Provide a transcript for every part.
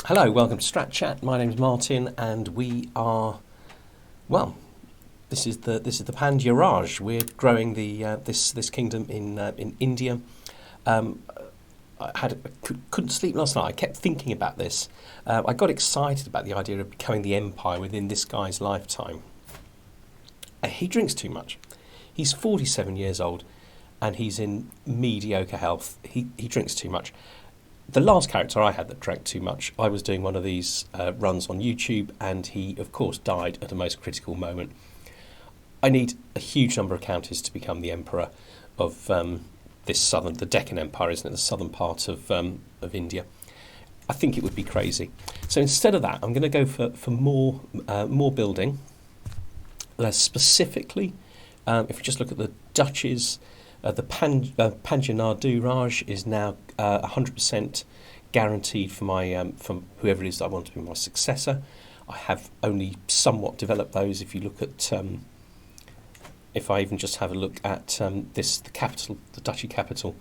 Hello, welcome to Strat Chat. My name's Martin, and we are, well, this is the Pandya Raj. We're growing the this kingdom in India. I couldn't sleep last night. I kept thinking about this. I got excited about the idea of becoming the empire within this guy's lifetime. He drinks too much. He's 47 years old, and he's in mediocre health. He drinks too much. The last character I had that drank too much, I was doing one of these runs on YouTube, and he, of course, died at a most critical moment. I need a huge number of counties to become the emperor of the Deccan Empire, isn't it? The southern part of India. I think it would be crazy. So instead of that, I'm going to go for more building. Specifically, if you just look at the duchies, the Pandya Raj is now 100% guaranteed for my from whoever it is that I want to be my successor. I have only somewhat developed those. If you look at, if I even just have a look at the capital, the duchy capital,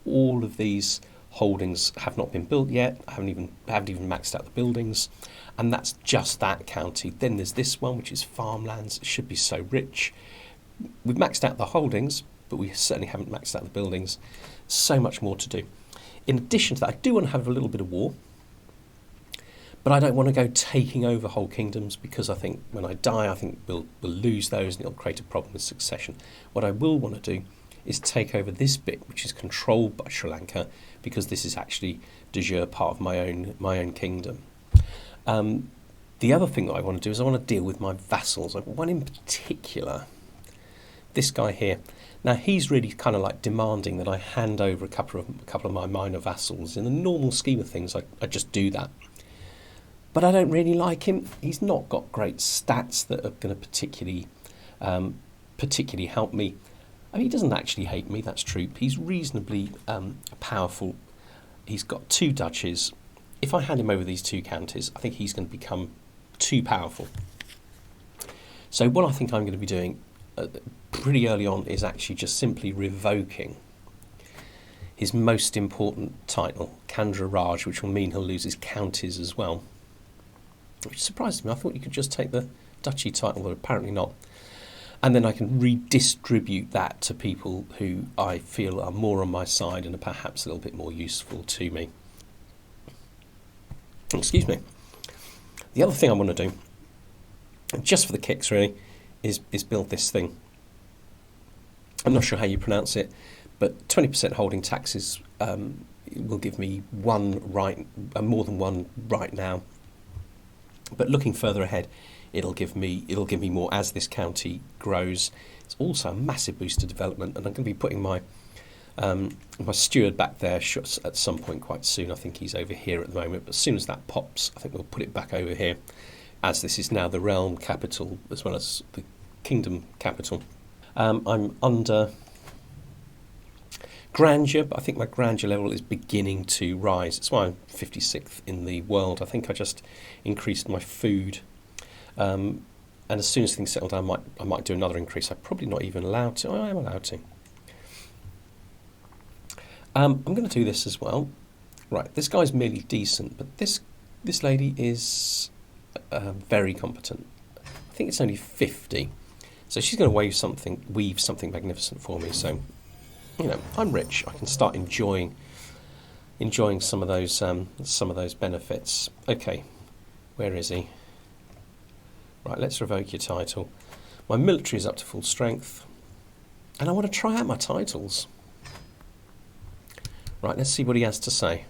all of these holdings have not been built yet. I haven't even maxed out the buildings, and that's just that county. Then there's this one, which is farmlands. It should be so rich. We've maxed out the holdings, but we certainly haven't maxed out the buildings. So much more to do. In addition to that, I do want to have a little bit of war, but I don't want to go taking over whole kingdoms, because I think when I die, I think we'll lose those and it'll create a problem with succession. What I will want to do is take over this bit, which is controlled by Sri Lanka, because this is actually de jure part of my own kingdom. The other thing that I want to do is I want to deal with my vassals. One in particular, this guy here. Now, he's really kind of like demanding that I hand over a couple of my minor vassals. In the normal scheme of things, I just do that. But I don't really like him. He's not got great stats that are going to particularly help me. I mean, he doesn't actually hate me, that's true. He's reasonably powerful. He's got 2 duchies. If I hand him over these 2 counties, I think he's going to become too powerful. So what I think I'm going to be doing pretty early on is actually just simply revoking his most important title, Kandra Raj, which will mean he'll lose his counties as well. Which surprised me. I thought you could just take the duchy title, but apparently not. And then I can redistribute that to people who I feel are more on my side and are perhaps a little bit more useful to me. Excuse me. The other thing I want to do, just for the kicks really, is build this thing. I'm not sure how you pronounce it, but 20% holding taxes will give me more than one right now. But looking further ahead, it'll give me more as this county grows. It's also a massive boost to development, and I'm going to be putting my steward back there at some point quite soon. I think he's over here at the moment, but as soon as that pops, I think we'll put it back over here, as this is now the realm capital as well as the kingdom capital. I'm under grandeur, but I think my grandeur level is beginning to rise. That's why I'm 56th in the world. I think I just increased my food, and as soon as things settle down, I might do another increase. I'm probably not even allowed to. I am allowed to. I'm going to do this as well. Right, this guy's merely decent, but this lady is very competent. I think it's only 50. So she's going to weave something magnificent for me. So, you know, I'm rich. I can start enjoying some of those benefits. Okay, where is he? Right, let's revoke your title. My military is up to full strength, and I want to try out my titles. Right, let's see what he has to say.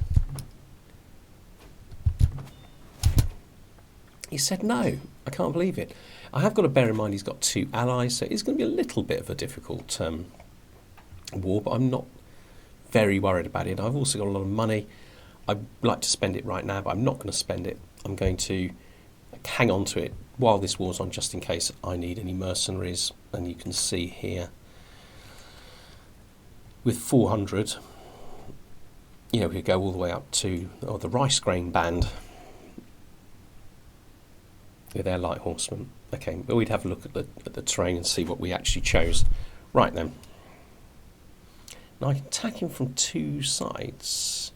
He said no. I can't believe it. I have got to bear in mind he's got 2 allies, so it's going to be a little bit of a difficult war, but I'm not very worried about it. I've also got a lot of money. I'd like to spend it right now, but I'm not going to spend it. I'm going to hang on to it while this war's on, just in case I need any mercenaries. And you can see here, with 400, you know, we could go all the way up to the rice grain band with their light horsemen. Okay, but we'd have a look at the terrain and see what we actually chose. Right then. Now I can attack him from 2 sides.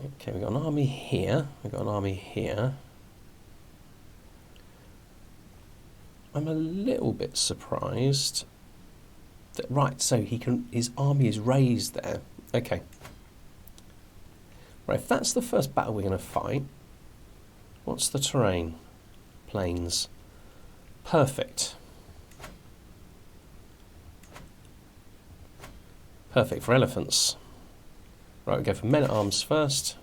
Okay, we've got an army here. We've got an army here. I'm a little bit surprised that, right, so his army is raised there. Okay. Right, if that's the first battle we're going to fight, what's the terrain? Plains. Perfect. Perfect for elephants. Right, we go for men-at-arms first.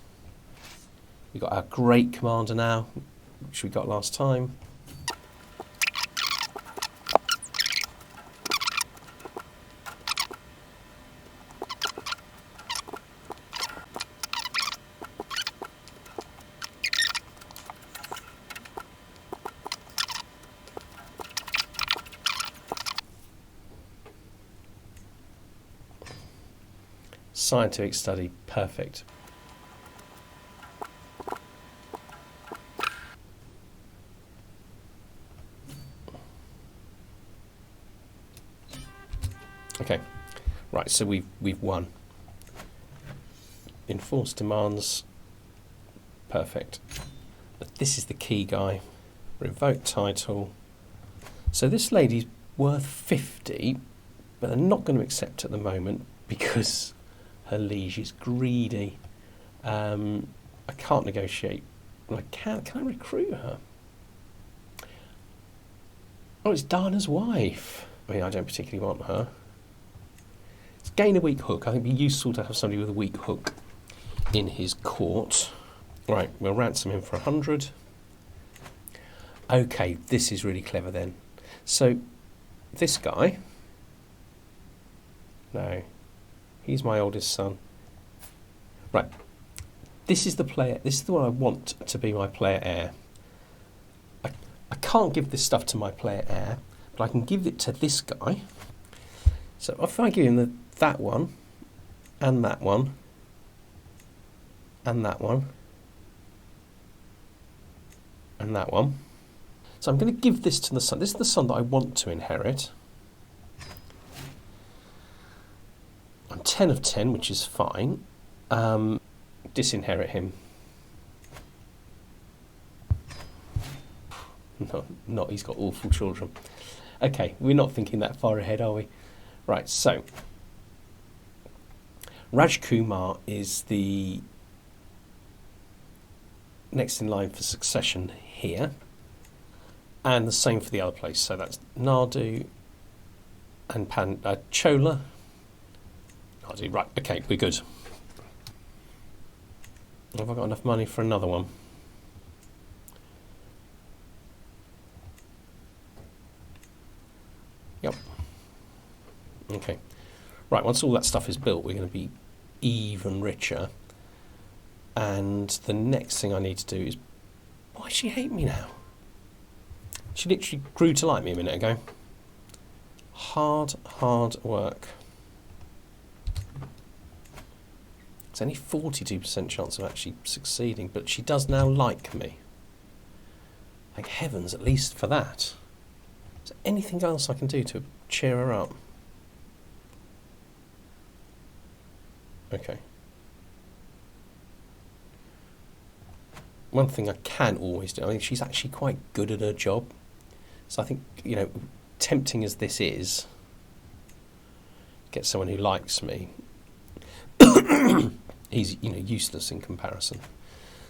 We've got our great commander now, which we got last time. Scientific study, perfect. Okay, right, so we've won. Enforced demands, perfect. But this is the key guy. Revoke title. So this lady's worth 50, but they're not going to accept at the moment because her liege is greedy. I can't negotiate. I can I recruit her? Oh, it's Dana's wife. I mean, I don't particularly want her. Let's gain a weak hook. I think it'd be useful to have somebody with a weak hook in his court. Right, we'll ransom him for 100. Okay, this is really clever then. So, this guy... No. He's my oldest son. Right. This is the player. This is the one I want to be my player heir. I can't give this stuff to my player heir, but I can give it to this guy. So if I give him that one, and that one, and that one, and that one. So I'm going to give this to the son. This is the son that I want to inherit. I'm 10 of 10, which is fine. Disinherit him. No, not. He's got awful children. Okay, we're not thinking that far ahead, are we? Right, so Raj Kumar is the next in line for succession here, and the same for the other place. So that's Nadu and Chola. Nadu, right? Okay, we're good. Have I got enough money for another one? Yep. Okay. Right, once all that stuff is built, we're going to be even richer. And the next thing I need to do is... Why does she hate me now? She literally grew to like me a minute ago. Hard work. It's only 42% chance of actually succeeding, but she does now like me. Thank heavens, at least for that. Is there anything else I can do to cheer her up? Okay. One thing I can always do, I think she's actually quite good at her job. So I think, you know, tempting as this is, get someone who likes me. He's, you know, useless in comparison.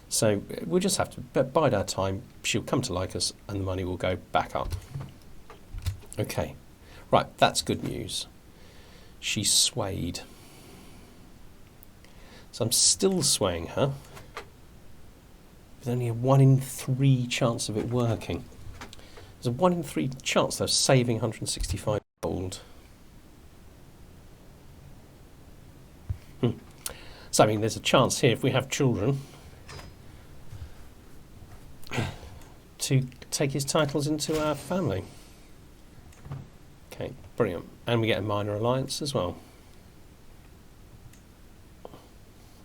So we'll just have to bide our time. She'll come to like us and the money will go back up. Okay. Right, that's good news. She's swayed. So I'm still swaying her. With only a 1 in 3 chance of it working. There's a 1 in 3 chance of saving 165 gold. So, I mean, there's a chance here, if we have children, to take his titles into our family. Okay, brilliant. And we get a minor alliance as well.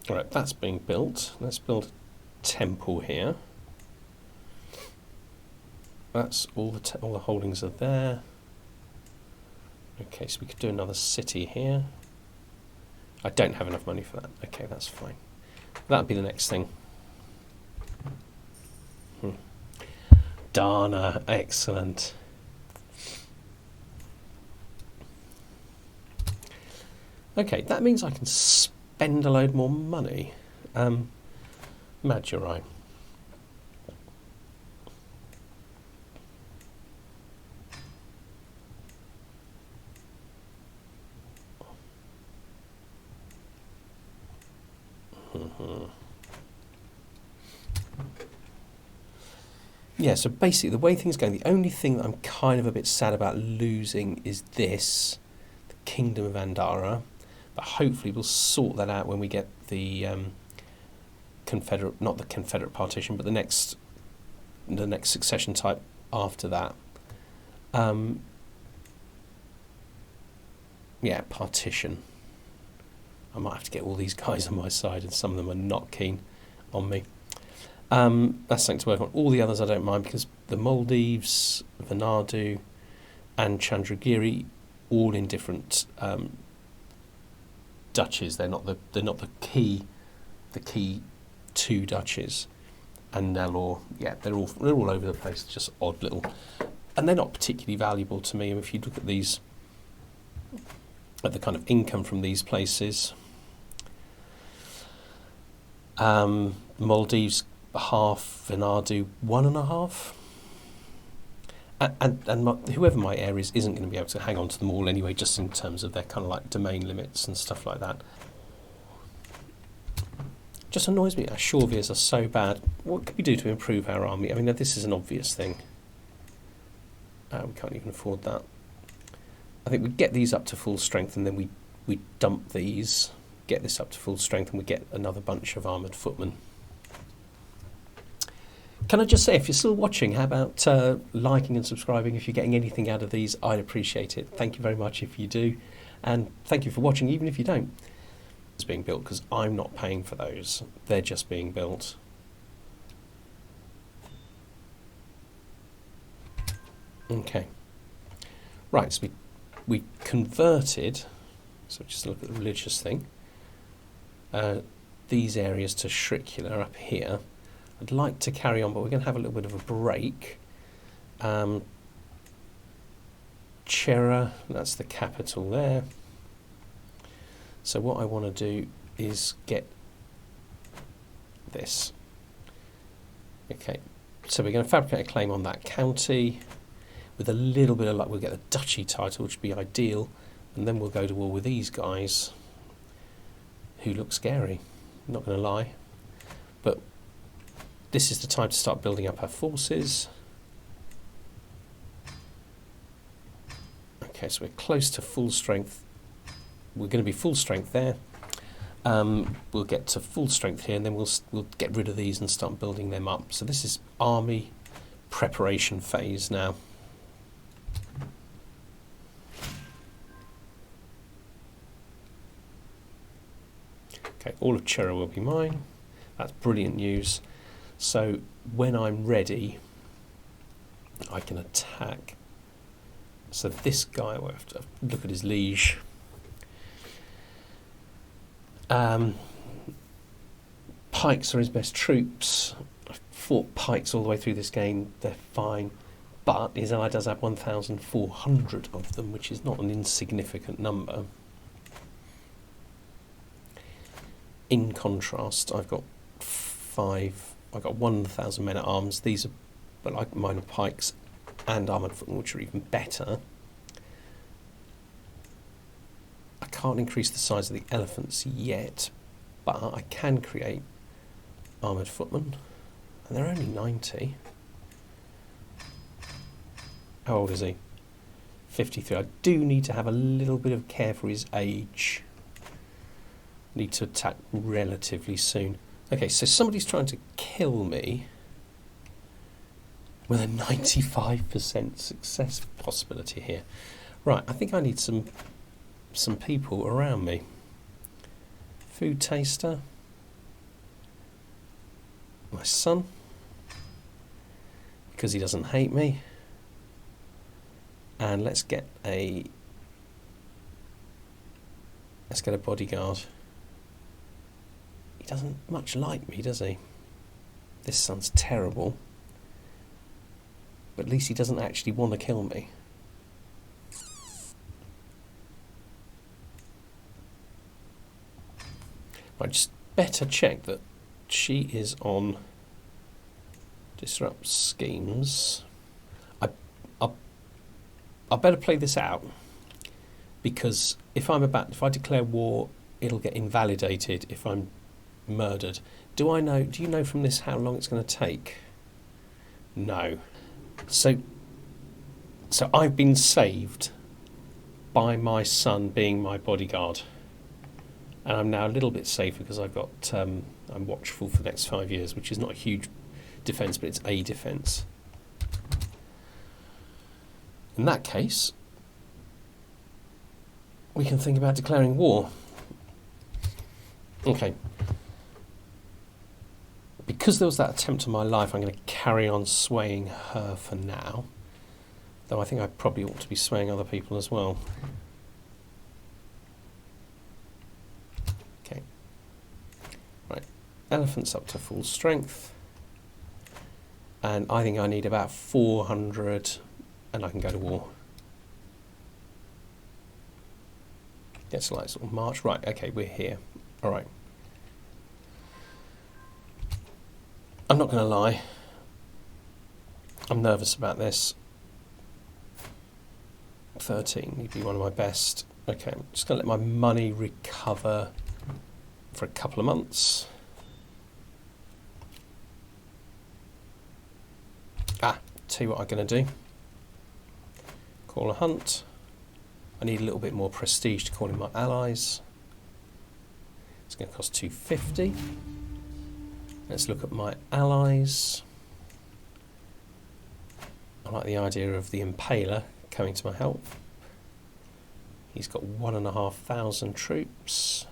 All right, that's being built. Let's build a temple here. That's all the holdings are there. Okay, so we could do another city here. I don't have enough money for that. Okay, that's fine. That'd be the next thing. Dana, excellent. Okay, that means I can spend a load more money. Mad, you're right. Yeah, so basically the way things go, the only thing that I'm kind of a bit sad about losing is this, the Kingdom of Andara, but hopefully we'll sort that out when we get the Confederate, not the Confederate partition, but the next succession type after that. Yeah, partition. I might have to get all these guys on my side, and some of them are not keen on me. That's something to work on. All the others I don't mind, because the Maldives, Vanuatu, and Chandragiri, all in different duchies. They're not the key two duchies, and Nellore. Yeah, they're all over the place. Just odd little, and they're not particularly valuable to me. If you look at these, at the kind of income from these places, Maldives half, Vanuatu 1.5, and whoever my heir isn't going to be able to hang on to them all anyway, just in terms of their kind of like domain limits and stuff like that. Just annoys me our Shorviers are so bad. What can we do to improve our army? I mean, this is an obvious thing. We can't even afford that. I think we get these up to full strength, and then we dump these, get this up to full strength, and we get another bunch of armoured footmen. Can I just say, if you're still watching, how about liking and subscribing? If you're getting anything out of these, I'd appreciate it. Thank you very much if you do. And thank you for watching, even if you don't. It's being built, because I'm not paying for those. They're just being built. Okay. Right, so we converted, so just look at the religious thing, these areas to Shrikula up here. I'd like to carry on, but we're going to have a little bit of a break. Chera, that's the capital there. So what I want to do is get this. Okay, so we're going to fabricate a claim on that county. With a little bit of luck, we'll get the duchy title, which would be ideal. And then we'll go to war with these guys, who look scary, not going to lie. But this is the time to start building up our forces. Okay, so we're close to full strength. We're going to be full strength there. We'll get to full strength here, and then we'll get rid of these and start building them up. So this is army preparation phase now. Okay, all of Chera will be mine. That's brilliant news. So when I'm ready, I can attack. So this guy, we'll have to look at his liege. Pikes are his best troops. I've fought pikes all the way through this game. They're fine. But his ally does have 1,400 of them, which is not an insignificant number. In contrast, I've got 1,000 men at arms. These are, but like mine are pikes and armoured footmen, which are even better. I can't increase the size of the elephants yet, but I can create armoured footmen, and they're only 90. How old is he? 53. I do need to have a little bit of care for his age. Need to attack relatively soon. Okay, so somebody's trying to kill me with a 95% success possibility here. Right, I think I need some people around me. Food taster. My son, because he doesn't hate me. And let's get a bodyguard. He doesn't much like me, does he? This son's terrible. But at least he doesn't actually want to kill me. I just better check that she is on disrupt schemes. I better play this out, because if I declare war, it'll get invalidated if I'm murdered. Do you know from this how long it's going to take? No. So I've been saved by my son being my bodyguard, and I'm now a little bit safer because I've got I'm watchful for the next 5 years, which is not a huge defence, but it's a defence. In that case, we can think about declaring war. Okay. Because there was that attempt on my life, I'm going to carry on swaying her for now. Though I think I probably ought to be swaying other people as well. Okay. Right. Elephant's up to full strength. And I think I need about 400, and I can go to war. It's like sort of March. Right, okay, we're here. All right. I'm not going to lie. I'm nervous about this. 13 would be one of my best. Okay, I'm just going to let my money recover for a couple of months. Tell you what I'm going to do. Call a hunt. I need a little bit more prestige to call in my allies. It's going to cost 250. Let's look at my allies. I like the idea of the Impaler coming to my help. He's got 1,500 troops.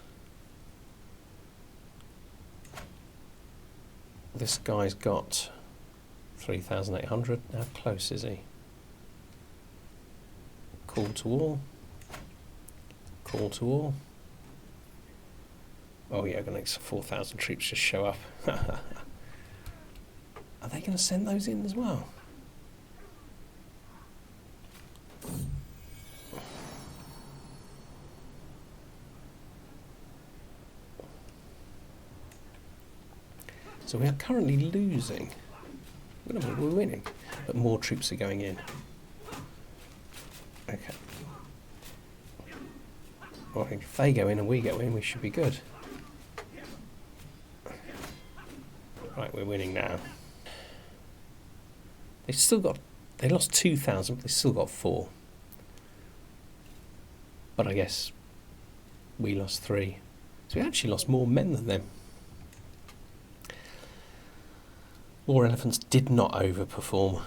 This guy's got 3,800. How close is he? Call to all. Call to all. Oh yeah, I'm going to make 4,000 troops just show up. Are they going to send those in as well? So we are currently losing. We're winning, but more troops are going in. Okay. Well, if they go in and we go in, we should be good. Right, we're winning now. They lost 2,000, but they still got 4. But I guess we lost 3. So we actually lost more men than them. War elephants did not overperform.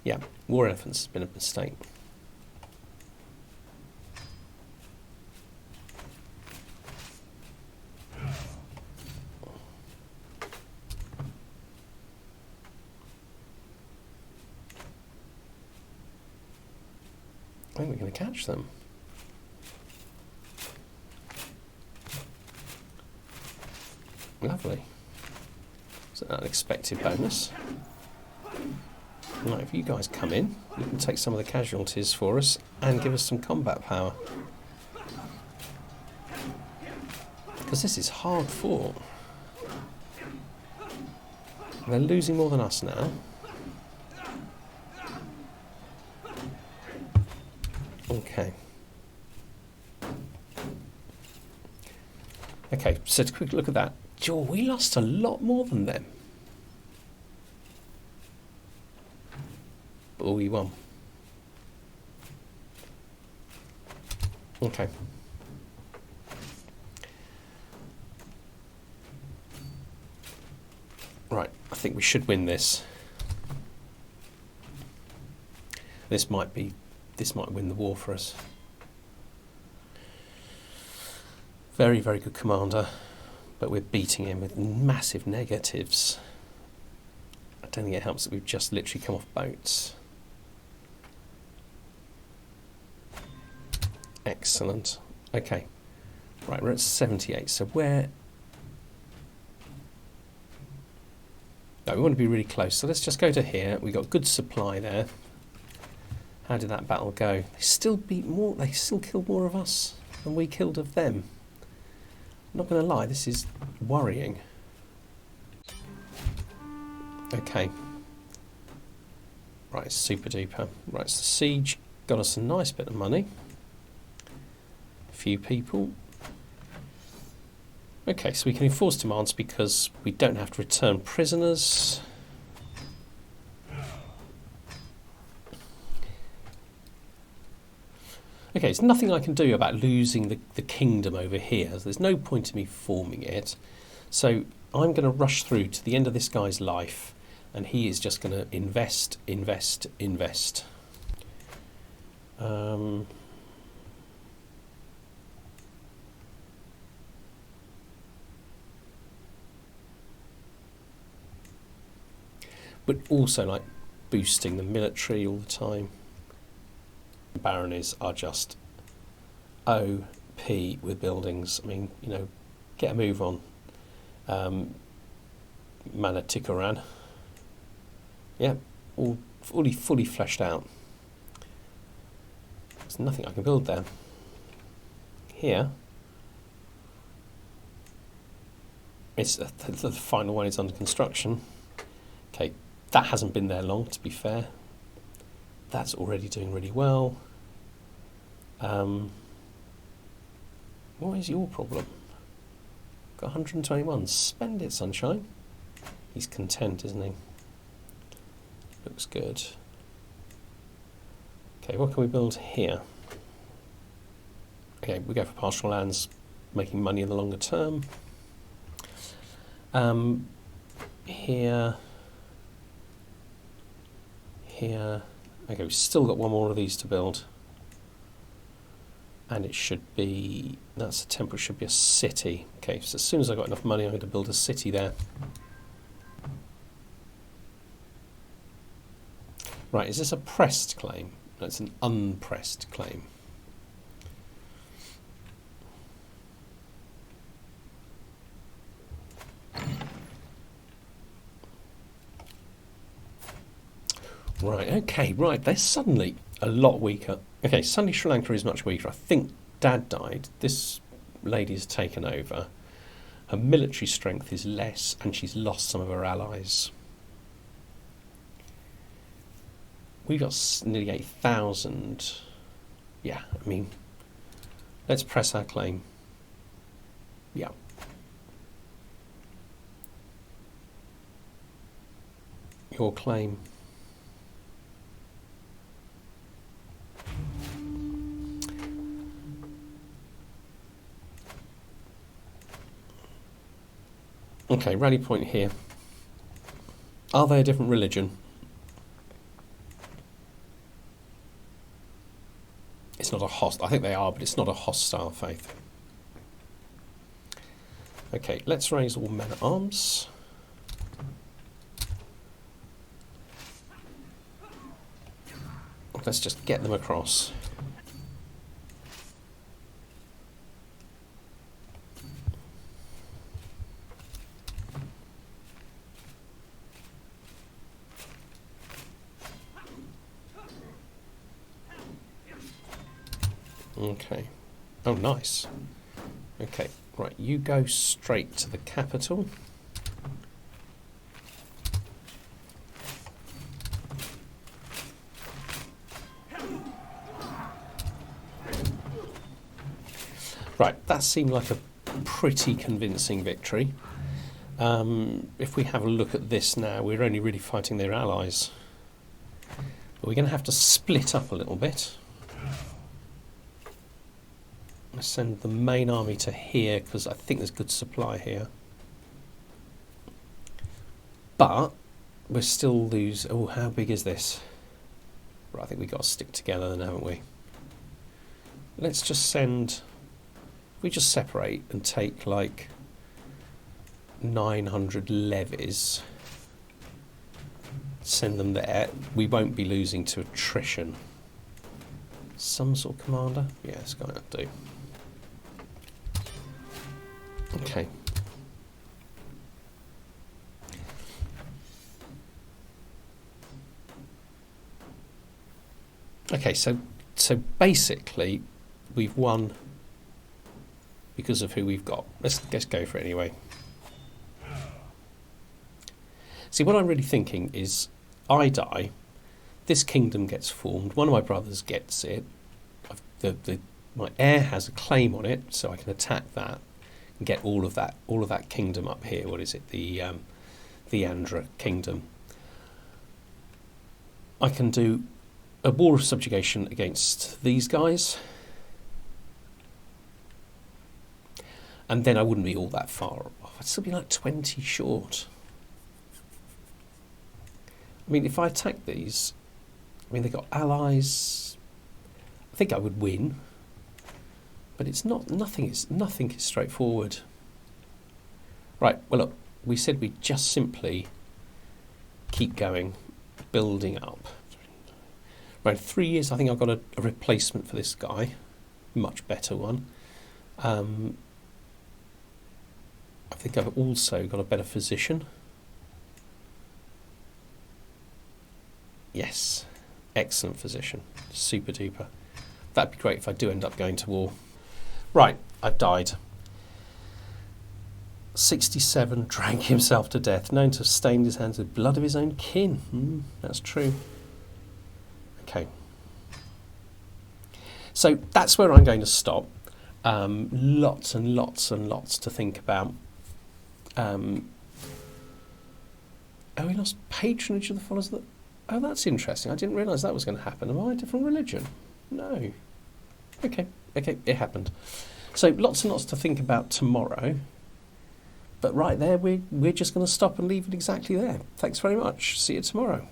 Yeah, war elephants has been a mistake. I think we're going to catch them. Lovely. It's an unexpected bonus. Right, if you guys come in, you can take some of the casualties for us and give us some combat power. Because this is hard fought. They're losing more than us now. Okay. Okay, so to quick look at that. Joe, we lost a lot more than them. But we won. Okay. Right, I think we should win this. This might win the war for us. Very, very good commander, but we're beating him with massive negatives. I don't think it helps that we've just literally come off boats. Excellent. Okay. Right, we're at 78. So where No, we want to be really close. So let's just go to here. We got good supply there. How did that battle go? They still beat more. They still killed more of us than we killed of them. I'm not going to lie. This is worrying. Okay. Right, super duper. Right, so the siege got us a nice bit of money. A few people. Okay, so we can enforce demands because we don't have to return prisoners. Okay, there's nothing I can do about losing the kingdom over here. There's no point in me forming it. So I'm going to rush through to the end of this guy's life, and he is just going to invest, invest, invest. But also like boosting the military all the time. Baronies are just OP with buildings. I mean, you know, get a move on. Manatikaran. Yeah, all fully fleshed out. There's nothing I can build there. Here, it's the final one is under construction. Okay, that hasn't been there long, to be fair. That's already doing really well. What is your problem? Got 121. Spend it, sunshine. He's content, isn't he? Looks good. Okay, what can we build here? Okay, we go for pastoral lands, making money in the longer term. Here. Okay, we've still got one more of these to build. And it should be, that's a temple, should be a city. Okay, so as soon as I've got enough money, I'm going to build a city there. Right, is this a pressed claim? No, it's an unpressed claim. Right, okay, right, they're suddenly a lot weaker. Okay, suddenly Sri Lanka is much weaker. I think Dad died. This lady's taken over. Her military strength is less, and she's lost some of her allies. We've got nearly 8,000. Yeah, I mean, let's press our claim. Yeah. Your claim. Okay, rally point here. Are they a different religion? It's not a hostile. I think they are, but it's not a hostile faith. Okay, let's raise all men at arms. Let's just get them across. Okay. Oh, nice. Okay, right, you go straight to the capital. Right, that seemed like a pretty convincing victory. If we have a look at this now, we're only really fighting their allies. But we're going to have to split up a little bit. I send the main army to here because I think there's good supply here. But we're still lose. Oh, how big is this? Right, I think we've got to stick together then, haven't we? Let's just send. We just separate and take like 900 levies. Send them there. We won't be losing to attrition. Some sort of commander? Yeah, it's going to do. Okay. Okay, so basically, we've won because of who we've got. Let's go for it anyway. See, what I'm really thinking is, I die, this kingdom gets formed, one of my brothers gets it, my heir has a claim on it, so I can attack that and get all of that kingdom up here. What is it? The Andhra kingdom. I can do a war of subjugation against these guys, and then I wouldn't be all that far off. I'd still be like 20 short. I mean, if I attack these, I mean, they've got allies. I think I would win, but it's not. Nothing is straightforward. Right. Well, look, we said we just simply keep going, building up. Right, 3 years. I think I've got a replacement for this guy, much better one. I think I've also got a better physician. Yes, excellent physician, super duper. That'd be great if I do end up going to war. Right, I've died. 67 drank himself to death, known to have stained his hands with blood of his own kin. That's true. Okay. So that's where I'm going to stop. Lots and lots and lots to think about. Oh, we lost patronage of the followers of the... Oh, that's interesting. I didn't realise that was going to happen. Am I a different religion? No. Okay, it happened. So lots and lots to think about tomorrow. But right there, we're just going to stop and leave it exactly there. Thanks very much. See you tomorrow.